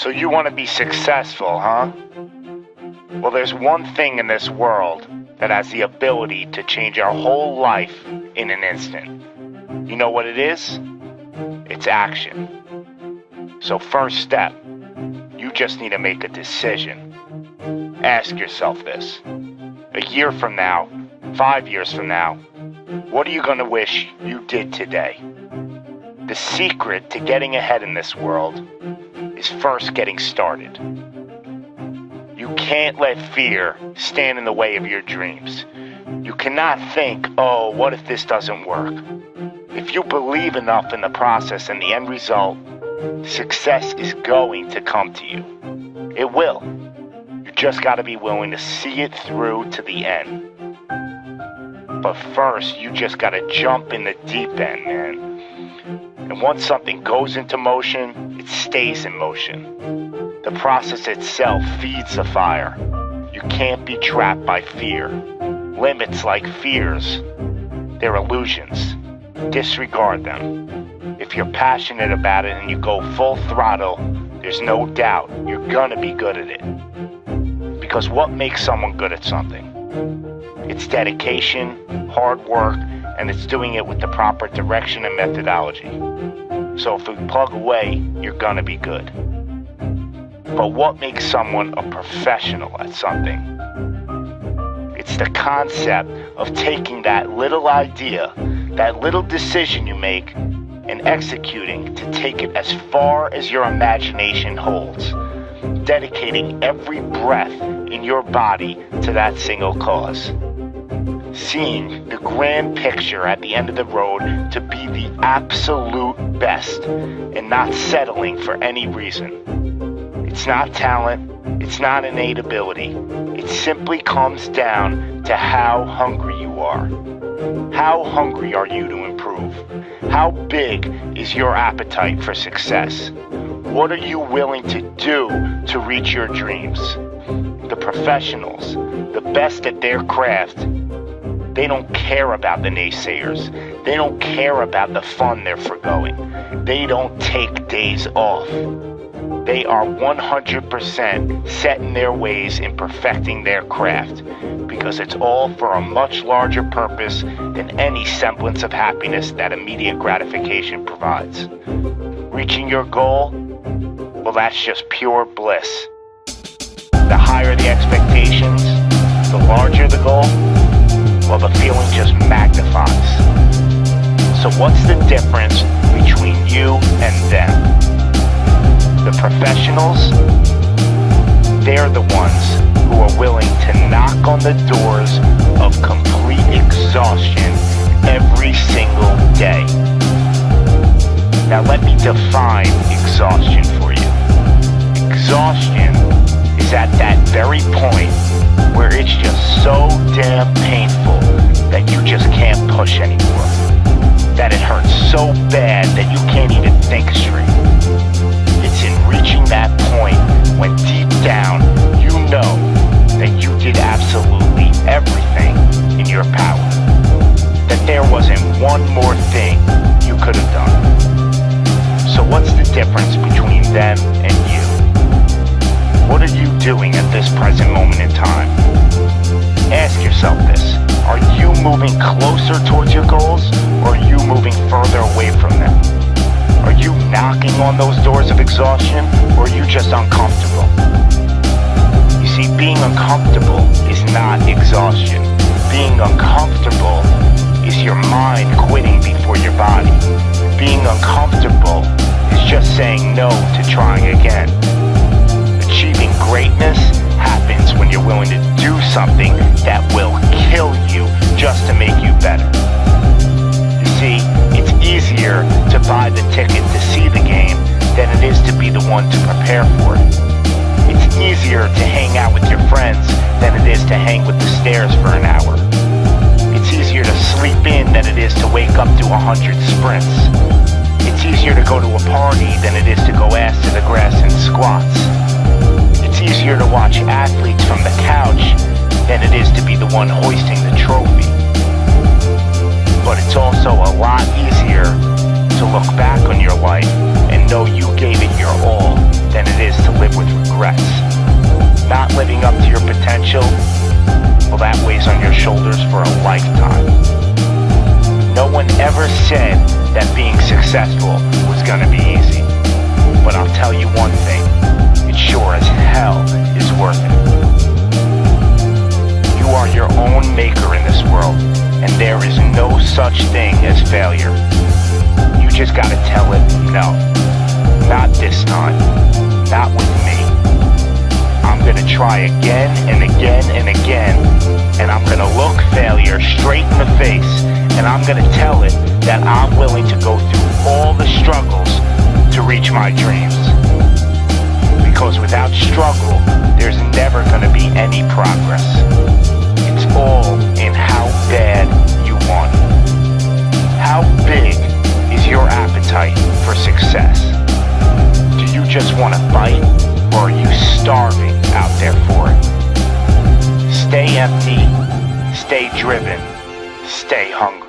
So you want to be successful, huh? Well, there's one thing in this world that has the ability to change our whole life in an instant. You know what it is? It's action. So first step, you just need to make a decision. Ask yourself this. A year from now, 5 years from now, what are you going to wish you did today? The secret to getting ahead in this world is first getting started. You can't let fear stand in the way of your dreams. You cannot think, oh, what if this doesn't work? If you believe enough in the process and the end result, success is going to come to you. It will. You just got to be willing to see it through to the end. But first, you just got to jump in the deep end, man. And once something goes into motion, it stays in motion. The process itself feeds the fire. You can't be trapped by fear. Limits like fears, they're illusions. Disregard them. If you're passionate about it and you go full throttle, there's no doubt you're gonna be good at it. Because what makes someone good at something? It's dedication, hard work, and it's doing it with the proper direction and methodology. So if you plug away, you're gonna be good. But what makes someone a professional at something? It's the concept of taking that little idea, that little decision you make, and executing to take it as far as your imagination holds, dedicating every breath in your body to that single cause. Seeing the grand picture at the end of the road to be the absolute best and not settling for any reason. It's not talent, it's not innate ability. It simply comes down to how hungry you are. How hungry are you to improve? How big is your appetite for success? What are you willing to do to reach your dreams? The professionals, the best at their craft, they don't care about the naysayers. They don't care about the fun they're forgoing. They don't take days off. They are 100% set in their ways in perfecting their craft because it's all for a much larger purpose than any semblance of happiness that immediate gratification provides. Reaching your goal? Well, that's just pure bliss. The higher the expectations, the larger the goal, well, the feeling just magnifies. So what's the difference between you and them? The professionals, they're the ones who are willing to knock on the doors of complete exhaustion every single day. Now let me define exhaustion for you. Exhaustion is at that very point where it's just so damn painful that you just can't push anymore. That it hurts so bad that you can't even think straight. It's in reaching that point when deep down you know that you did absolutely everything in your power. That there wasn't one more thing you could have done. So what's the difference between them and you? What are you doing at this present moment in time? Ask yourself this. Are you moving closer towards your goals, or are you moving further away from them? Are you knocking on those doors of exhaustion, or are you just uncomfortable? You see, being uncomfortable is not exhaustion. Being uncomfortable is your mind quitting before your body. Being uncomfortable is just saying no to trying again. Achieving greatness happens when you're willing to do something that will kill you just to make you better. You see, it's easier to buy the ticket to see the game than it is to be the one to prepare for it. It's easier to hang out with your friends than it is to hang with the stairs for an hour. It's easier to sleep in than it is to wake up to 100 sprints. It's easier to go to a party than it is to go ass to the grass in squats. It's easier to watch athletes from the couch than it is to be the one hoisting the trophy. But it's also a lot easier to look back on your life and know you gave it your all, than it is to live with regrets. Not living up to your potential, well, that weighs on your shoulders for a lifetime. No one ever said that being successful was gonna be easy. But I'll tell you one thing, it sure as hell is worth it. You are your own maker in this world, and there is no such thing as failure. You just gotta tell it, no, not this time, not with me. I'm gonna try again and again and again, and I'm gonna look failure straight in the face, and I'm gonna tell it that I'm willing to go through all the struggles to reach my dreams. Because without struggle, there's never gonna be any progress. It's all in how bad you want it. How big is your appetite for success? Do you just want to bite, or are you starving out there for it? Stay empty, stay driven, stay hungry.